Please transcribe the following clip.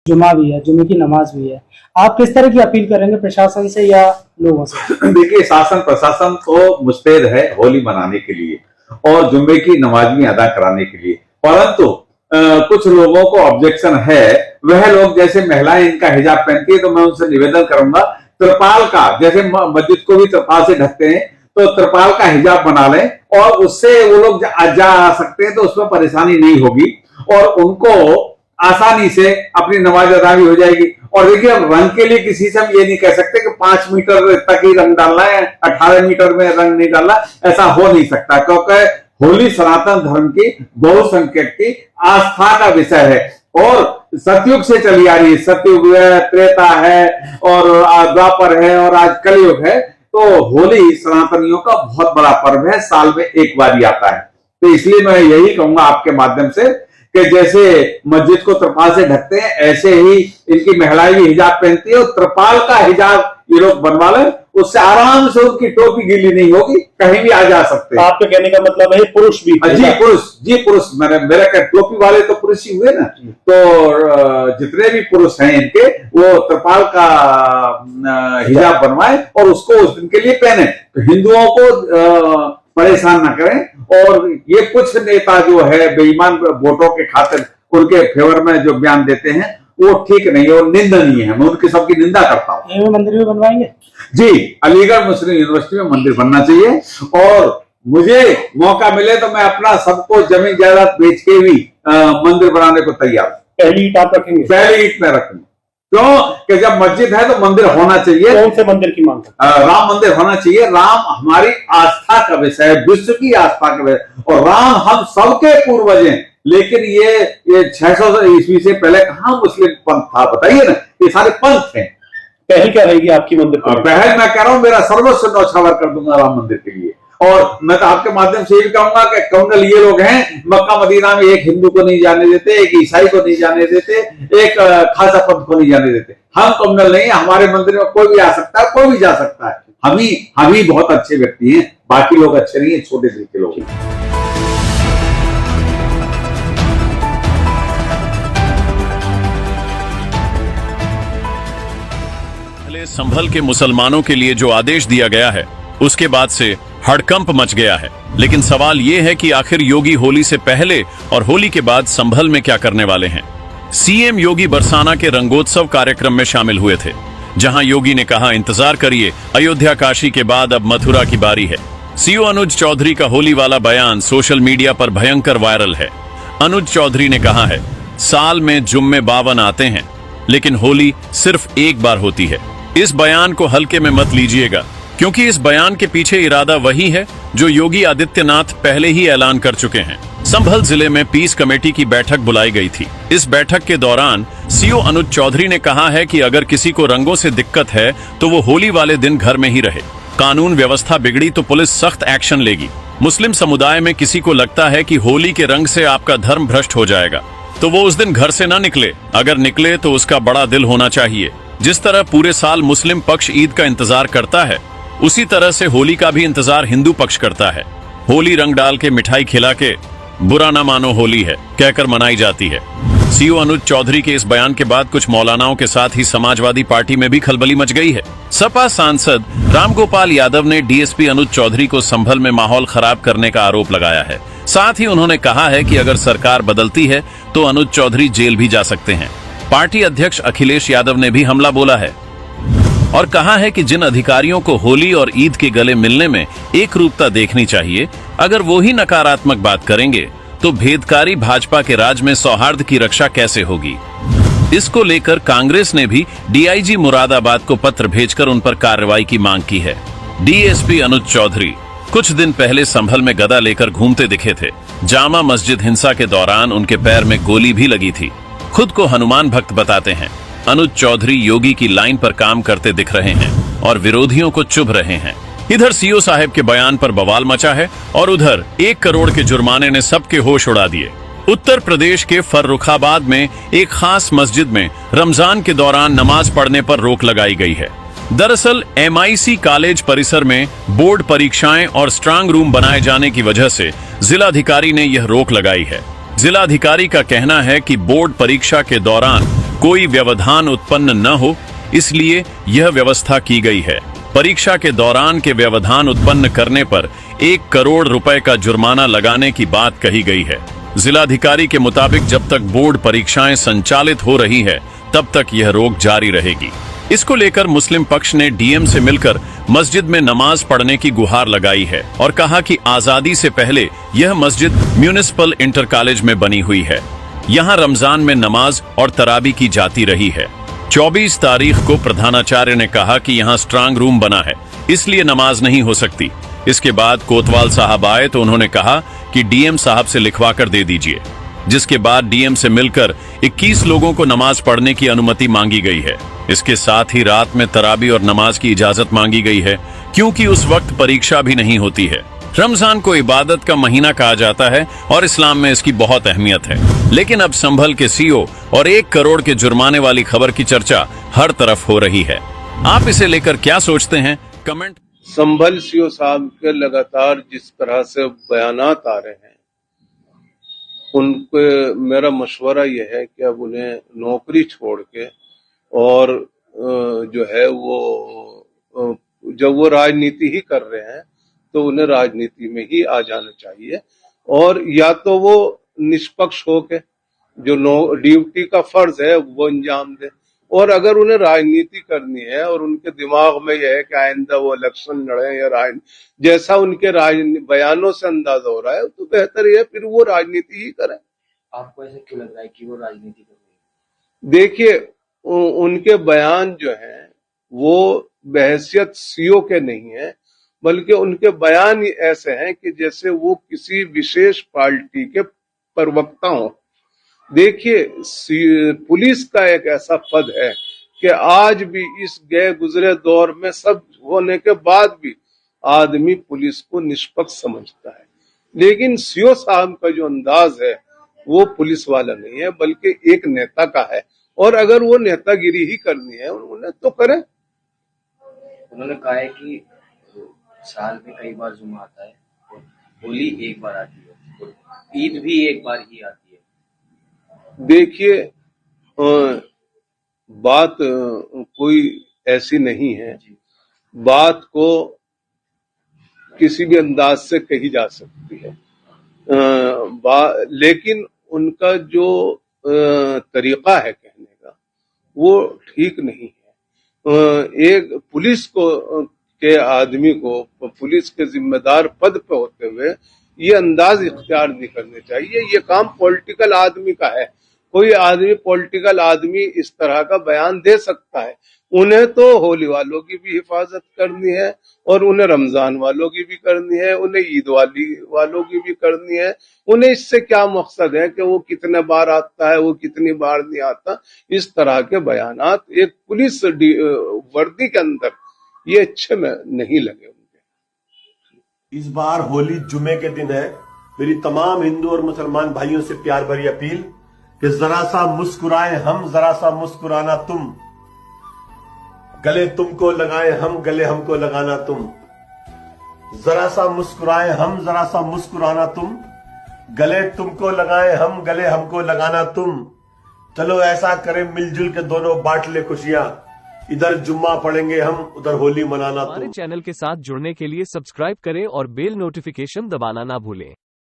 जुमा भी है, जुमे की नमाज भी है। आप किस तरह की अपील करेंगे प्रशासन से या लोगों से? देखिए, शासन प्रशासन तो मुस्तैद है होली मनाने के लिए और जुम्मे की नमाज भी अदा कराने के लिए, परंतु कुछ लोगों को ऑब्जेक्शन है। वह लोग जैसे महिलाएं इनका हिजाब पहनती है, तो मैं उनसे निवेदन करूंगा त्रिपाल का, जैसे मस्जिद को भी त्रिपाल से ढकते हैं, तो त्रिपाल का हिजाब बना लें और उससे वो लोग जा आ सकते हैं, तो उसमें परेशानी नहीं होगी और उनको आसानी से अपनी नमाज अदा भी हो जाएगी। और देखिए, रंग के लिए किसी से हम ये नहीं कह सकते कि 5 मीटर तक ही रंग डालना है, 18 मीटर में रंग नहीं डालना, ऐसा हो नहीं सकता, क्योंकि होली सनातन धर्म की बहुसंख्यक की आस्था का विषय है और सतयुग से चली आ रही है। सतयुग है, त्रेता है और द्वापर है और आज कलयुग है। तो होली सनातनियों का बहुत बड़ा पर्व है, साल में एक बार ही आता है। तो इसलिए मैं यही कहूंगा आपके माध्यम से कि जैसे मस्जिद को त्रिपाल से ढकते हैं, ऐसे ही इनकी महिलाएं भी हिजाब पहनती है और त्रिपाल का हिजाब ये लोग बनवा लें, उससे आराम से उनकी टोपी गीली नहीं होगी, कहीं भी आ जा सकते हैं। आपके कहने का मतलब है पुरुष भी? जी पुरुष, मेरा क्या, टोपी वाले तो पुरुष ही हुए ना, तो जितने भी पुरुष हैं इनके, वो त्रिपाल का हिजाब बनवाए और उसको उस दिन के लिए पहने, तो हिंदुओं को परेशान ना करें। और ये कुछ नेता जो है बेईमान वोटों के खातिर उनके फेवर में जो बयान देते हैं, वो ठीक नहीं है और निंदनीय है। मैं उनकी सबकी निंदा करता हूँ। मंदिर भी बनवाएंगे? जी, अलीगढ़ मुस्लिम यूनिवर्सिटी में मंदिर बनना चाहिए और मुझे मौका मिले तो मैं अपना सबको जमीन जायदाद बेच के भी मंदिर बनाने को तैयार हूं। पहली ईंट आप रखेंगे? पहली ईंट में रखूंगा, क्यों कि जब मस्जिद है तो मंदिर होना चाहिए। कौन से मंदिर की मांग? राम मंदिर होना चाहिए। राम हमारी आस्था का विषय है, विश्व की आस्था का विषय, और राम हम सबके पूर्वज हैं। लेकिन ये 600 ईस्वी से पहले कहां मुस्लिम पंथ था, बताइए ना, ये सारे पंथ हैं। पहल क्या रहेगी आपकी मंदिर पर? पहल मैं कह रहा हूं, मेरा सर्वस्व न्यौछावर कर दूंगा राम मंदिर के लिए। और मैं तो आपके माध्यम से ये भी कहूंगा कि कम्युनल ये लोग हैं, मक्का मदीना में एक हिंदू को नहीं जाने देते, एक ईसाई को नहीं जाने देते, एक खालसा पंथ को नहीं जाने देते। हम कम्युनल नहीं है, हमारे मंदिर में कोई भी आ सकता है, कोई भी जा सकता है। हम ही बहुत अच्छे व्यक्ति हैं, बाकी लोग अच्छे नहीं है, छोटे दिल के लोग। संभल के मुसलमानों के लिए जो आदेश दिया गया है, उसके बाद से हड़कंप मच गया है। लेकिन सवाल यह है कि आखिर योगी होली से पहले और होली के बाद संभल में क्या करने वाले हैं। सीएम योगी बरसाना के रंगोत्सव कार्यक्रम में शामिल हुए थे, जहां योगी ने कहा, इंतजार करिए, अयोध्या काशी के बाद अब मथुरा की बारी है। सीओ अनुज चौधरी का होली वाला बयान सोशल मीडिया पर भयंकर वायरल है। अनुज चौधरी ने कहा है, साल में जुम्मे 52 आते हैं, लेकिन होली सिर्फ एक बार होती है। इस बयान को हल्के में मत लीजिएगा, क्योंकि इस बयान के पीछे इरादा वही है जो योगी आदित्यनाथ पहले ही ऐलान कर चुके हैं। संभल जिले में पीस कमेटी की बैठक बुलाई गई थी। इस बैठक के दौरान सीओ अनुज चौधरी ने कहा है कि अगर किसी को रंगों से दिक्कत है तो वो होली वाले दिन घर में ही रहे। कानून व्यवस्था बिगड़ी तो पुलिस सख्त एक्शन लेगी। मुस्लिम समुदाय में किसी को लगता है कि होली के रंग से आपका धर्म भ्रष्ट हो जाएगा, तो वो उस दिन घर से ना निकले। अगर निकले तो उसका बड़ा दिल होना चाहिए। जिस तरह पूरे साल मुस्लिम पक्ष ईद का इंतजार करता है, उसी तरह से होली का भी इंतजार हिंदू पक्ष करता है। होली रंग डाल के मिठाई खिला के बुरा ना मानो होली है कहकर मनाई जाती है। सीओ अनुज चौधरी के इस बयान के बाद कुछ मौलानाओं के साथ ही समाजवादी पार्टी में भी खलबली मच गई है। सपा सांसद रामगोपाल यादव ने डीएसपी अनुज चौधरी को संभल में माहौल खराब करने का आरोप लगाया है। साथ ही उन्होंने कहा है कि अगर सरकार बदलती है तो अनुज चौधरी जेल भी जा सकते हैं। पार्टी अध्यक्ष अखिलेश यादव ने भी हमला बोला है और कहा है कि जिन अधिकारियों को होली और ईद के गले मिलने में एक रूपता देखनी चाहिए, अगर वो ही नकारात्मक बात करेंगे तो भेदकारी भाजपा के राज में सौहार्द की रक्षा कैसे होगी। इसको लेकर कांग्रेस ने भी डीआईजी मुरादाबाद को पत्र भेजकर उन पर कार्रवाई की मांग की है। डीएसपी अनुज चौधरी कुछ दिन पहले संभल में गदा लेकर घूमते दिखे थे। जामा मस्जिद हिंसा के दौरान उनके पैर में गोली भी लगी थी। खुद को हनुमान भक्त बताते हैं। अनुज चौधरी योगी की लाइन पर काम करते दिख रहे हैं और विरोधियों को चुभ रहे हैं। इधर सीओ साहब के बयान पर बवाल मचा है और उधर 1 करोड़ के जुर्माने ने सबके होश उड़ा दिए। उत्तर प्रदेश के फर्रुखाबाद में एक खास मस्जिद में रमजान के दौरान नमाज पढ़ने पर रोक लगाई गई है। दरअसल MIC कॉलेज परिसर में बोर्ड परीक्षाएं और स्ट्रांग रूम बनाए जाने की वजह से जिलाधिकारी ने यह रोक लगाई है। जिलाधिकारी का कहना है कि बोर्ड परीक्षा के दौरान कोई व्यवधान उत्पन्न न हो, इसलिए यह व्यवस्था की गई है। परीक्षा के दौरान के व्यवधान उत्पन्न करने पर 1 करोड़ रुपए का जुर्माना लगाने की बात कही गई है। जिलाधिकारी के मुताबिक जब तक बोर्ड परीक्षाएं संचालित हो रही है, तब तक यह रोक जारी रहेगी। इसको लेकर मुस्लिम पक्ष ने डीएम से मिलकर मस्जिद में नमाज पढ़ने की गुहार लगाई है और कहा कि आजादी से पहले यह मस्जिद म्यूनिसिपल इंटर कॉलेज में बनी हुई है। यहाँ रमजान में नमाज और तराबी की जाती रही है। 24 तारीख को प्रधानाचार्य ने कहा कि यहाँ स्ट्रांग रूम बना है, इसलिए नमाज नहीं हो सकती। इसके बाद कोतवाल साहब आए तो उन्होंने कहा कि डीएम साहब से लिखवा कर दे दीजिए, जिसके बाद डीएम से मिलकर 21 लोगों को नमाज पढ़ने की अनुमति मांगी गई है। इसके साथ ही रात में तराबी और नमाज की इजाजत मांगी गई है, क्योंकि उस वक्त परीक्षा भी नहीं होती है। रमजान को इबादत का महीना कहा जाता है और इस्लाम में इसकी बहुत अहमियत है। लेकिन अब संभल के सीओ और 1 करोड़ के जुर्माने वाली खबर की चर्चा हर तरफ हो रही है। आप इसे लेकर क्या सोचते हैं? कमेंट। संभल सीओ साहब के लगातार जिस तरह से बयानात आ रहे हैं, उनके मेरा मशवरा यह है कि अब उन्हें नौकरी छोड़ के और जो है वो जब वो राजनीति ही कर रहे हैं तो उन्हें राजनीति में ही आ जाना चाहिए, और या तो वो निष्पक्ष होके जो ड्यूटी का फर्ज है वो अंजाम दे, और अगर उन्हें राजनीति करनी है और उनके दिमाग में यह है कि आइंदा वो इलेक्शन लड़े या जैसा उनके बयानों से अंदाजा हो रहा है, तो बेहतर है फिर वो राजनीति ही करें। आपको ऐसा क्यों लग रहा है कि वो राजनीति कर रहे हैं? देखिए, उनके बयान जो हैं वो बहैसियत सीओ के नहीं है, बल्कि उनके बयान ऐसे हैं कि जैसे वो किसी विशेष पार्टी के प्रवक्ता हों। देखिए, पुलिस का एक ऐसा पद है कि आज भी इस गए गुजरे दौर में सब होने के बाद भी आदमी पुलिस को निष्पक्ष समझता है, लेकिन सीओ साहब का जो अंदाज है वो पुलिस वाला नहीं है, बल्कि एक नेता का है, और अगर वो नेतागिरी ही करनी है उन्हें तो करें। उन्होंने कहा है कि साल में कई बार जुमा आता है और होली एक बार आती है और ईद भी एक बार ही आती है। देखिए, बात कोई ऐसी नहीं है, बात को किसी भी अंदाज से कही जा सकती है, लेकिन उनका जो तरीका है कहने का वो ठीक नहीं है। एक पुलिस के आदमी को पुलिस के जिम्मेदार पद पे होते हुए ये अंदाज इख्तियार नहीं करने चाहिए। ये काम पॉलिटिकल आदमी का है। कोई आदमी पॉलिटिकल आदमी इस तरह का बयान दे सकता है। उन्हें तो होली वालों की भी हिफाजत करनी है और उन्हें रमजान वालों की भी करनी है, उन्हें ईद वालों की भी करनी है। उन्हें इससे क्या मकसद है कि वो कितने बार आता है, वो कितनी बार नहीं आता। इस तरह के बयानात एक पुलिस वर्दी के अंदर ये अच्छे में नहीं लगे उनके। इस बार होली जुमे के दिन है। मेरी तमाम हिंदू और मुसलमान भाइयों से प्यार भरी अपील कि जरा सा मुस्कुराए हम, जरा सा मुस्कुराना तुम, गले तुमको लगाए हम, गले हमको लगाना तुम। जरा सा मुस्कुराए हम, जरा सा मुस्कुराना तुम, गले तुमको लगाए हम, गले हमको लगाना तुम। चलो ऐसा करें मिलजुल के दोनों बांट ले खुशियां, इधर जुम्मा पढ़ेंगे हम, उधर होली मनाना तुम। हमारे चैनल के साथ जुड़ने के लिए सब्सक्राइब करें और बेल नोटिफिकेशन दबाना ना भूलें।